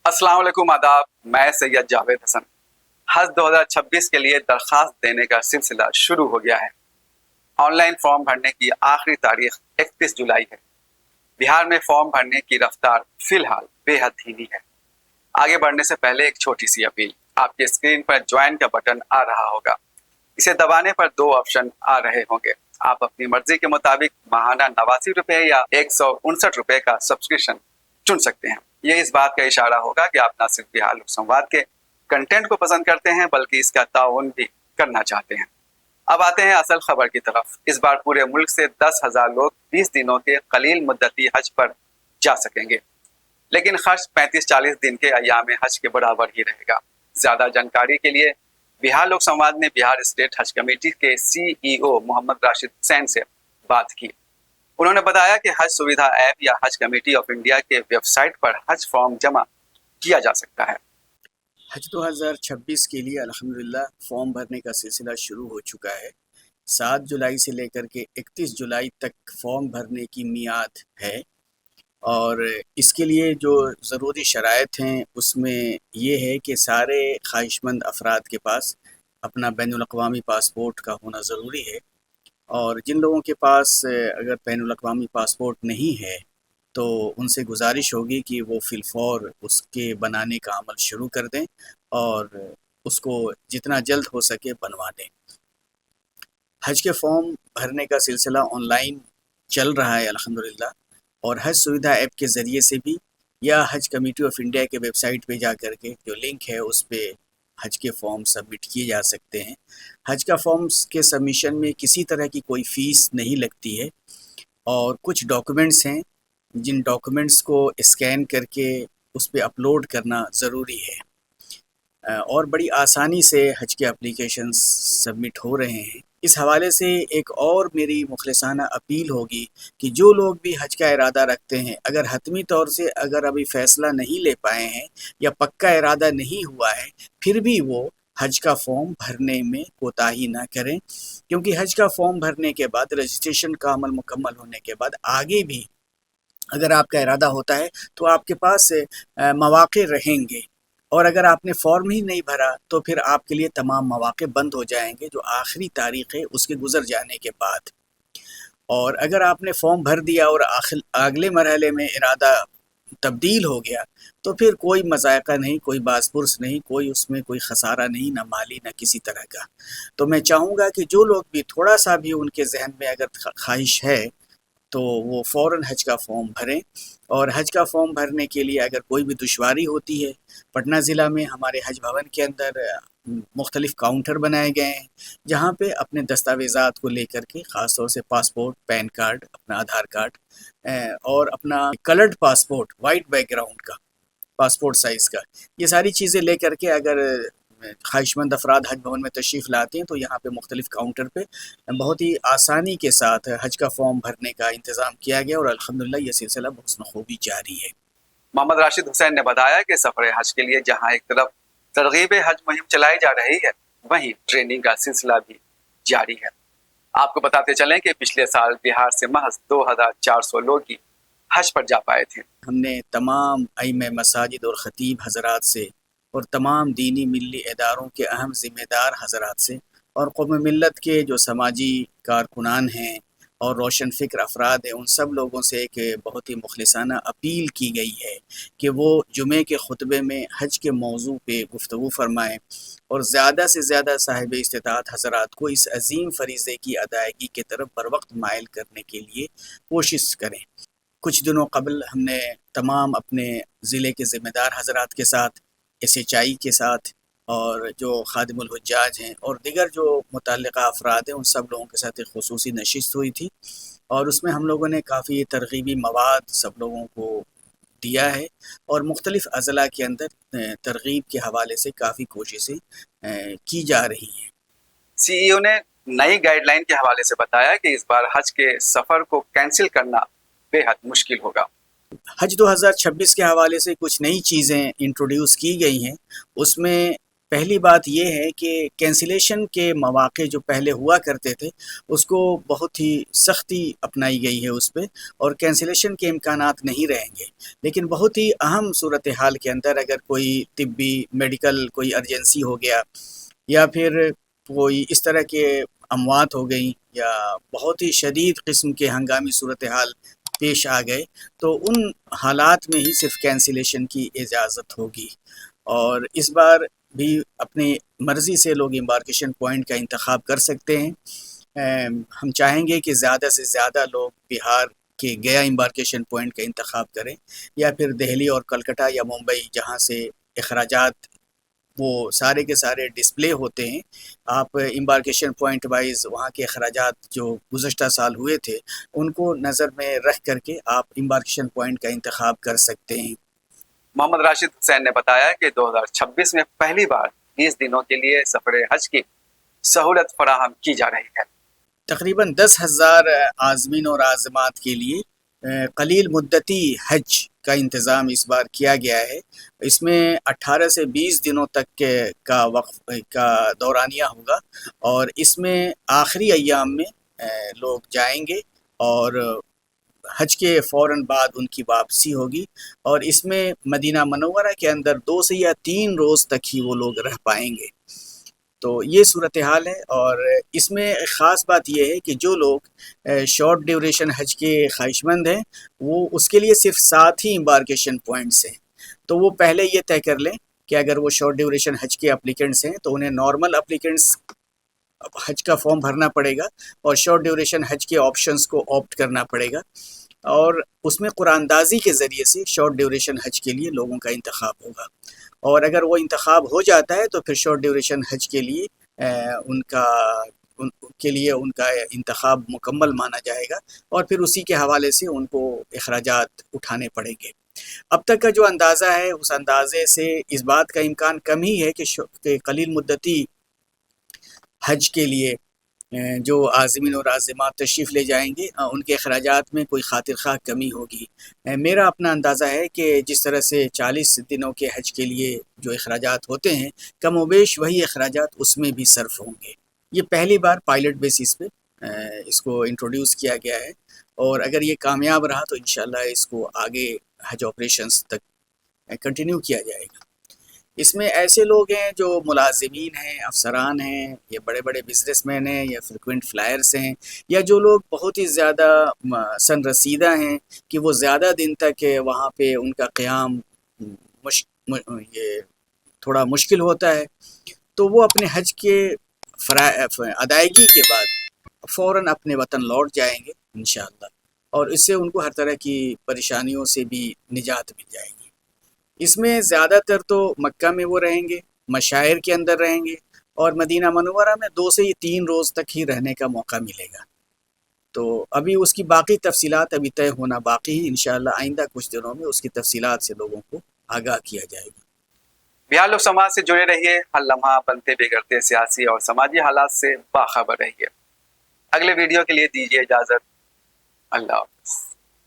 अस्सलाम वालेकुम, आदाब। मैं सैयद जावेद हसन। हज 2026 के लिए दरख्वास्त देने का सिलसिला शुरू हो गया है। ऑनलाइन फॉर्म भरने की आखिरी तारीख 31 जुलाई है। बिहार में फॉर्म भरने की रफ्तार फिलहाल बेहद धीमी है। आगे बढ़ने से पहले एक छोटी सी अपील। आपके स्क्रीन पर ज्वाइन का बटन आ रहा होगा। इसे दबाने पर दो ऑप्शन आ रहे होंगे। आप अपनी मर्जी के मुताबिक माहाना 89 रुपए या 159 रुपए का सब्सक्रिप्शन चुन सकते हैं। ये इस बात का इशारा होगा कि आप न सिर्फ बिहार लोक संवाद के कंटेंट को पसंद करते हैं बल्कि इसका ताउन भी करना चाहते हैं। अब आते हैं असल खबर की तरफ। इस बार पूरे मुल्क से 10,000 लोग 20 दिनों के कलील मुद्दती हज पर जा सकेंगे, लेकिन खर्च 35-40 दिन के अय्याम हज के बराबर ही रहेगा। ज्यादा जानकारी के लिए बिहार लोक संवाद ने बिहार स्टेट हज कमेटी के CEO मोहम्मद राशिद हुसैन से बात की। उन्होंने बताया कि हज सुविधा ऐप या हज कमेटी ऑफ इंडिया के वेबसाइट पर हज फॉर्म जमा किया जा सकता है। हज 2026 के लिए अल्हम्दुलिल्लाह फॉर्म भरने का सिलसिला शुरू हो चुका है। 7 जुलाई से लेकर के 31 जुलाई तक फॉर्म भरने की मियाद है और इसके लिए जो ज़रूरी शराइत हैं उसमें ये है कि सारे ख्वाहिशमंद अफराद के पास अपना बैनुल अक़वामी पासपोर्ट का होना ज़रूरी है और जिन लोगों के पास अगर बैनुल अक़वामी पासपोर्ट नहीं है तो उनसे गुजारिश होगी कि वो फ़िलफ़ौर उसके बनाने का अमल शुरू कर दें और उसको जितना जल्द हो सके बनवा दें। हज के फॉर्म भरने का सिलसिला ऑनलाइन चल रहा है अल्हम्दुलिल्लाह, और हज सुविधा ऐप के ज़रिए से भी या हज कमेटी ऑफ इंडिया के वेबसाइट पे जा कर के जो लिंक है उस पे हज के फॉर्म सबमिट किए जा सकते हैं। हज का फॉर्म्स के सबमिशन में किसी तरह की कोई फ़ीस नहीं लगती है और कुछ डॉक्यूमेंट्स हैं जिन डॉक्यूमेंट्स को स्कैन करके उस पे अपलोड करना ज़रूरी है और बड़ी आसानी से हज के एप्लीकेशंस सबमिट हो रहे हैं। इस हवाले से एक और मेरी मुखलिसाना अपील होगी कि जो लोग भी हज का इरादा रखते हैं, अगर हतमी तौर से अगर अभी फ़ैसला नहीं ले पाए हैं या पक्का इरादा नहीं हुआ है, फिर भी वो हज का फॉर्म भरने में कोताही ना करें, क्योंकि हज का फॉर्म भरने के बाद रजिस्ट्रेशन का अमल मुकम्मल होने के बाद आगे भी अगर आपका इरादा होता है तो आपके पास मौक़े रहेंगे और अगर आपने फॉर्म ही नहीं भरा तो फिर आपके लिए तमाम मौक़े बंद हो जाएंगे जो आखिरी तारीख़ है उसके गुज़र जाने के बाद। और अगर आपने फॉर्म भर दिया और अगले मरहले में इरादा तब्दील हो गया तो फिर कोई मज़ायक़ा नहीं, कोई बाज़पुरस नहीं, कोई उसमें कोई ख़सारा नहीं, ना माली ना किसी तरह का। तो मैं चाहूँगा कि जो लोग भी थोड़ा सा भी उनके जहन में अगर ख्वाहिश है तो वो फ़ौरन हज का फॉर्म भरें। और हज का फॉर्म भरने के लिए अगर कोई भी दुश्वारी होती है, पटना ज़िला में हमारे हज भवन के अंदर मुख्तलिफ़ काउंटर बनाए गए हैं जहाँ पे अपने दस्तावेज़ात को लेकर के ख़ास तौर से पासपोर्ट, पैन कार्ड, अपना आधार कार्ड और अपना कलर्ड पासपोर्ट वाइट बैकग्राउंड का पासपोर्ट साइज़ का, ये सारी चीज़ें लेकर के अगर ख्वाहिशमंद अफराद हज भवन में तशरीफ़ लाते हैं तो यहाँ पे मुख्तलिफ़ काउंटर पे बहुत ही आसानी के साथ हज का फॉर्म भरने का इंतज़ाम किया गया और अल्हम्दुलिल्लाह ये सिलसिला बहुत खूबी जारी है। मोहम्मद राशिद हुसैन ने बताया कि सफ़र हज के लिए जहाँ एक तरफ तरगीब हज मुहिम चलाई जा रही है, वहीं ट्रेनिंग का सिलसिला भी जारी है। आपको बताते चलें कि पिछले साल बिहार से महज 2,400 लोग ही हज पर जा पाए थे। हमने तमाम अइम्मा मसाजिद और ख़तीब हज़रात से और तमाम दीनी मिल्ली इदारों के अहम ज़िम्मेदार हज़रात से और कौम मिल्लत के जो समाजी कारकुनान हैं और रोशन फ़िक्र अफराद हैं, उन सब लोगों से एक बहुत ही मुखलिसाना अपील की गई है कि वो जुमे के खुतबे में हज के मौजू पे गुफ्तगू फ़रमाएँ और ज़्यादा से ज़्यादा साहिब इस्तिताअत हज़रात को इस अज़ीम फ़रीज़े की अदायगी की तरफ बर वक्त माइल करने के लिए कोशिश करें। कुछ दिनों कबल हमने तमाम अपने ज़िले के ज़िम्मेदार हज़रात के साथ, SHI के साथ और जो खादिमुल हुज्जाज हैं और दीगर जो मुतल्लिक़ा अफराद हैं उन सब लोगों के साथ एक ख़ुसूसी नशिस्त हुई थी और उसमें हम लोगों ने काफ़ी तरग़ीबी मवाद सब लोगों को दिया है और मुख्तलिफ़ अज़ला के अंदर तरग़ीब के हवाले से काफ़ी कोशिशें की जा रही हैं। CEO ने नई गाइडलाइन के हवाले से बताया कि इस बार हज के सफ़र को कैंसिल करना बेहद मुश्किल होगा। हज 2026 के हवाले से कुछ नई चीज़ें इंट्रोड्यूस की गई हैं। उसमें پہلی بات یہ ہے کہ کینسلیشن کے مواقع جو پہلے ہوا کرتے تھے اس کو بہت ہی سختی اپنائی گئی ہے اس پہ، اور کینسلیشن کے امکانات نہیں رہیں گے، لیکن بہت ہی اہم صورتحال کے اندر اگر کوئی طبی میڈیکل کوئی ایمرجنسی ہو گیا، یا پھر کوئی اس طرح کے اموات ہو گئیں، یا بہت ہی شدید قسم کے ہنگامی صورتحال پیش آ گئے، تو ان حالات میں ہی صرف کینسلیشن کی اجازت ہوگی۔ اور اس بار بھی اپنی مرضی سے لوگ امبارکیشن پوائنٹ کا انتخاب کر سکتے ہیں۔ ہم چاہیں گے کہ زیادہ سے زیادہ لوگ بہار کے گیا امبارکیشن پوائنٹ کا انتخاب کریں، یا پھر دہلی اور کلکتہ یا ممبئی جہاں سے اخراجات وہ سارے کے سارے ڈسپلے ہوتے ہیں، آپ امبارکیشن پوائنٹ وائز وہاں کے اخراجات جو گزشتہ سال ہوئے تھے ان کو نظر میں رکھ کر کے آپ امبارکیشن پوائنٹ کا انتخاب کر سکتے ہیں۔ محمد راشد حسین نے بتایا کہ 2026 میں پہلی بار 20 دنوں کے لیے سفر حج کی سہولت فراہم کی جا رہی ہے۔ تقریباً 10,000 عازمین اور عازمات کے لیے قلیل مدتی حج کا انتظام اس بار کیا گیا ہے۔ اس میں 18 سے 20 دنوں تک کا وقف کا دورانیہ ہوگا، اور اس میں آخری ایام میں لوگ جائیں گے اور حج کے فوراً بعد ان کی واپسی ہوگی، اور اس میں مدینہ منورہ کے اندر 2 سے یا 3 روز تک ہی وہ لوگ رہ پائیں گے۔ تو یہ صورتحال ہے، اور اس میں خاص بات یہ ہے کہ جو لوگ شارٹ ڈیوریشن حج کے خواہش مند ہیں وہ اس کے لیے صرف 7 ہی امبارکیشن پوائنٹس ہیں، تو وہ پہلے یہ طے کر لیں کہ اگر وہ شارٹ ڈیوریشن حج کے اپلیکنٹس ہیں تو انہیں نارمل اپلیکنٹس حج کا فارم بھرنا پڑے گا، اور شارٹ ڈیوریشن حج کے آپشنس کو آپٹ کرنا پڑے گا، اور اس میں قرآن اندازی کے ذریعے سے شارٹ ڈیوریشن حج کے لیے لوگوں کا انتخاب ہوگا، اور اگر وہ انتخاب ہو جاتا ہے تو پھر شارٹ ڈیوریشن حج کے لیے ان کا انتخاب مکمل مانا جائے گا، اور پھر اسی کے حوالے سے ان کو اخراجات اٹھانے پڑیں گے۔ اب تک کا جو اندازہ ہے اس اندازے سے اس بات کا امکان کم ہی ہے کہ قلیل مدتی حج کے لیے جو عازمین اور عازمات تشریف لے جائیں گے ان کے اخراجات میں کوئی خاطر خواہ کمی ہوگی۔ میرا اپنا اندازہ ہے کہ جس طرح سے 40 دنوں کے حج کے لیے جو اخراجات ہوتے ہیں کم و بیش وہی اخراجات اس میں بھی صرف ہوں گے۔ یہ پہلی بار پائلٹ بیسس پہ اس کو انٹروڈیوس کیا گیا ہے، اور اگر یہ کامیاب رہا تو انشاءاللہ اس کو آگے حج آپریشنز تک کنٹینیو کیا جائے گا۔ اس میں ایسے لوگ ہیں جو ملازمین ہیں، افسران ہیں، یا بڑے بڑے بزنس مین ہیں، یا فریکوینٹ فلائرز ہیں، یا جو لوگ بہت ہی زیادہ سن رسیدہ ہیں کہ وہ زیادہ دن تک وہاں پہ ان کا قیام یہ تھوڑا مشکل ہوتا ہے، تو وہ اپنے حج کے ادائیگی کے بعد فوراً اپنے وطن لوٹ جائیں گے انشاءاللہ، اور اس سے ان کو ہر طرح کی پریشانیوں سے بھی نجات مل جائے گی۔ اس میں زیادہ تر تو مکہ میں وہ رہیں گے، مشاعر کے اندر رہیں گے، اور مدینہ منورہ میں 2 سے 3 روز تک ہی رہنے کا موقع ملے گا۔ تو ابھی اس کی باقی تفصیلات ابھی طے ہونا باقی ہے، انشاءاللہ آئندہ کچھ دنوں میں اس کی تفصیلات سے لوگوں کو آگاہ کیا جائے گا۔ بہار لوک سماج سے جڑے رہیے، ہر لمحہ بنتے بگڑتے سیاسی اور سماجی حالات سے باخبر رہیے۔ اگلے ویڈیو کے لیے دیجیے اجازت، اللہ حافظ۔